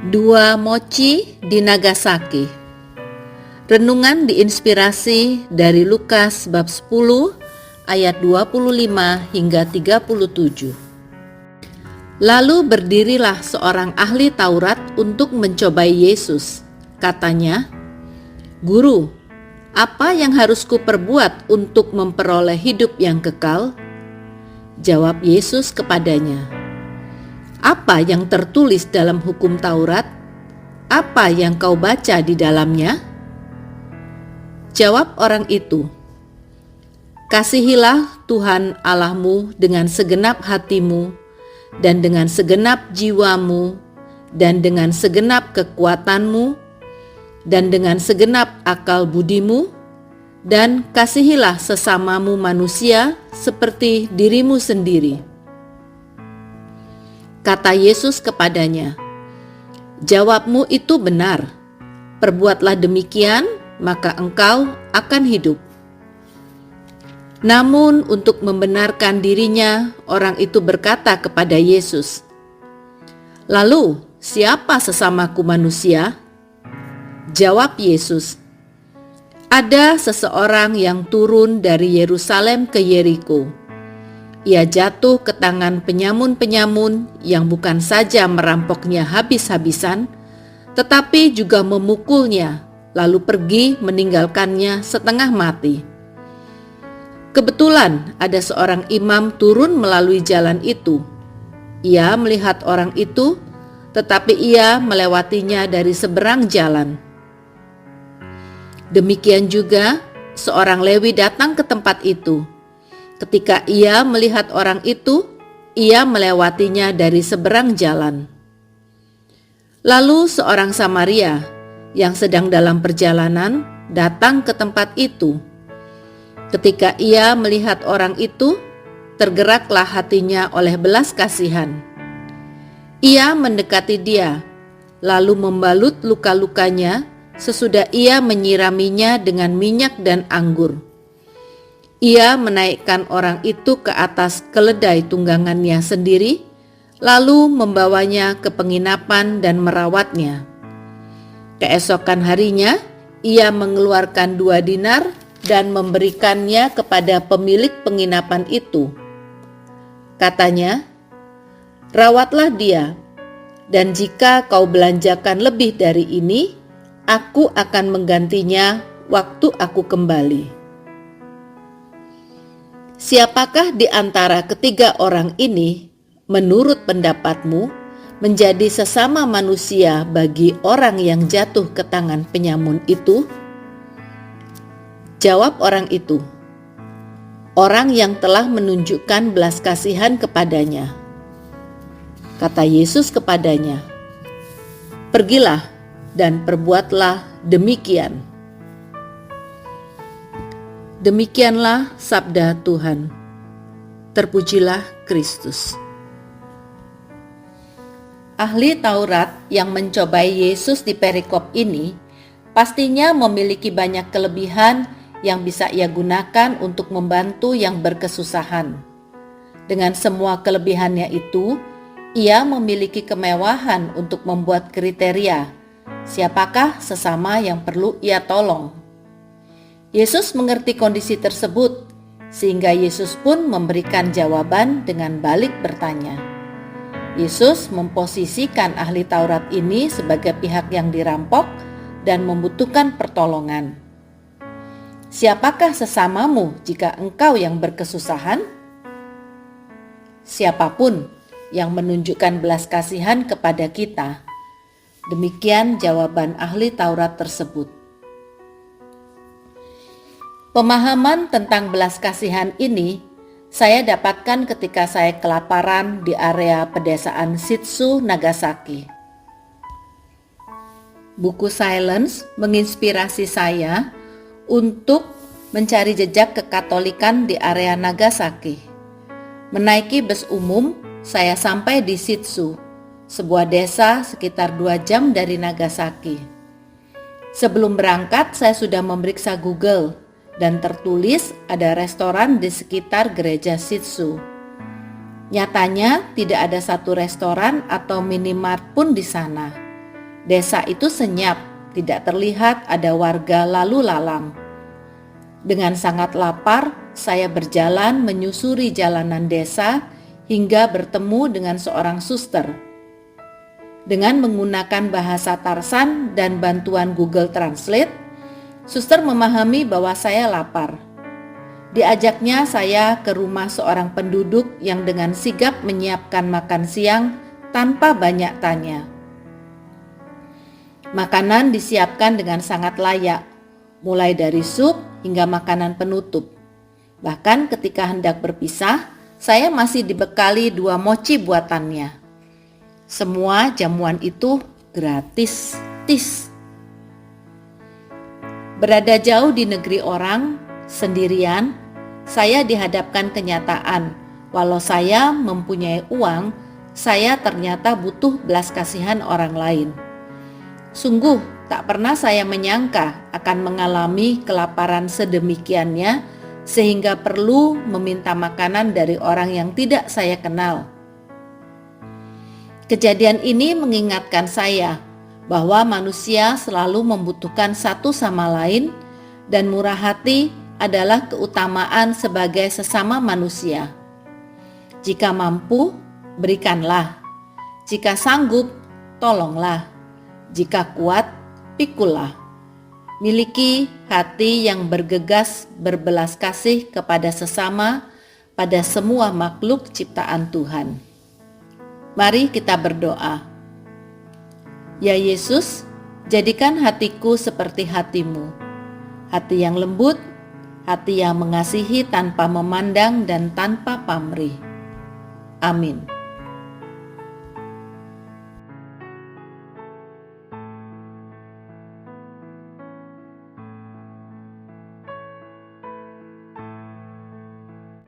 Dua mochi di Nagasaki. Renungan diinspirasi dari Lukas bab 10 ayat 25 hingga 37. Lalu berdirilah seorang ahli Taurat untuk mencobai Yesus. Katanya, "Guru, apa yang harus kuperbuat untuk memperoleh hidup yang kekal?" Jawab Yesus kepadanya, "Apa yang tertulis dalam hukum Taurat? Apa yang kau baca di dalamnya?" Jawab orang itu, "Kasihilah Tuhan Allahmu dengan segenap hatimu, dan dengan segenap jiwamu, dan dengan segenap kekuatanmu, dan dengan segenap akal budimu, dan kasihilah sesamamu manusia seperti dirimu sendiri." Kata Yesus kepadanya, "Jawabmu itu benar. Perbuatlah demikian, maka engkau akan hidup." Namun untuk membenarkan dirinya, orang itu berkata kepada Yesus, "Lalu, siapa sesamaku manusia?" Jawab Yesus, "Ada seseorang yang turun dari Yerusalem ke Yeriko. Ia jatuh ke tangan penyamun-penyamun yang bukan saja merampoknya habis-habisan, tetapi juga memukulnya, lalu pergi meninggalkannya setengah mati. Kebetulan ada seorang imam turun melalui jalan itu. Ia melihat orang itu, tetapi ia melewatinya dari seberang jalan. Demikian juga seorang Lewi datang ke tempat itu. Ketika ia melihat orang itu, ia melewatinya dari seberang jalan. Lalu seorang Samaria yang sedang dalam perjalanan datang ke tempat itu. Ketika ia melihat orang itu, tergeraklah hatinya oleh belas kasihan. Ia mendekati dia, lalu membalut luka-lukanya sesudah ia menyiraminya dengan minyak dan anggur. Ia menaikkan orang itu ke atas keledai tunggangannya sendiri, lalu membawanya ke penginapan dan merawatnya. Keesokan harinya, ia mengeluarkan 2 dinar dan memberikannya kepada pemilik penginapan itu. Katanya, "Rawatlah dia, dan jika kau belanjakan lebih dari ini, aku akan menggantinya waktu aku kembali." Siapakah di antara ketiga orang ini, menurut pendapatmu, menjadi sesama manusia bagi orang yang jatuh ke tangan penyamun itu? Jawab orang itu, "Orang yang telah menunjukkan belas kasihan kepadanya." Kata Yesus kepadanya, "Pergilah dan perbuatlah demikian." Demikianlah sabda Tuhan. Terpujilah Kristus. Ahli Taurat yang mencobai Yesus di perikop ini pastinya memiliki banyak kelebihan yang bisa ia gunakan untuk membantu yang berkesusahan. Dengan semua kelebihannya itu, ia memiliki kemewahan untuk membuat kriteria siapakah sesama yang perlu ia tolong. Yesus mengerti kondisi tersebut, sehingga Yesus pun memberikan jawaban dengan balik bertanya. Yesus memposisikan ahli Taurat ini sebagai pihak yang dirampok dan membutuhkan pertolongan. Siapakah sesamamu jika engkau yang berkesusahan? Siapapun yang menunjukkan belas kasihan kepada kita. Demikian jawaban ahli Taurat tersebut. Pemahaman tentang belas kasihan ini saya dapatkan ketika saya kelaparan di area pedesaan Shitsu, Nagasaki. Buku Silence menginspirasi saya untuk mencari jejak kekatolikan di area Nagasaki. Menaiki bus umum, saya sampai di Shitsu, sebuah desa sekitar 2 jam dari Nagasaki. Sebelum berangkat, saya sudah memeriksa Google dan tertulis ada restoran di sekitar gereja Shitsu. Nyatanya tidak ada satu restoran atau minimart pun di sana. Desa itu senyap, tidak terlihat ada warga lalu lalang. Dengan sangat lapar, saya berjalan menyusuri jalanan desa hingga bertemu dengan seorang suster. Dengan menggunakan bahasa Tarsan dan bantuan Google Translate, suster memahami bahwa saya lapar. Diajaknya saya ke rumah seorang penduduk yang dengan sigap menyiapkan makan siang tanpa banyak tanya. Makanan disiapkan dengan sangat layak, mulai dari sup hingga makanan penutup. Bahkan ketika hendak berpisah, saya masih dibekali 2 mochi buatannya. Semua jamuan itu gratis. Berada jauh di negeri orang, sendirian, saya dihadapkan kenyataan. Walau saya mempunyai uang, saya ternyata butuh belas kasihan orang lain. Sungguh tak pernah saya menyangka akan mengalami kelaparan sedemikiannya sehingga perlu meminta makanan dari orang yang tidak saya kenal. Kejadian ini mengingatkan saya bahwa manusia selalu membutuhkan satu sama lain dan murah hati adalah keutamaan sebagai sesama manusia. Jika mampu, berikanlah. Jika sanggup, tolonglah. Jika kuat, pikulah. Miliki hati yang bergegas berbelas kasih kepada sesama pada semua makhluk ciptaan Tuhan. Mari kita berdoa. Ya Yesus, jadikan hatiku seperti hati-Mu. Hati yang lembut, hati yang mengasihi tanpa memandang dan tanpa pamrih. Amin.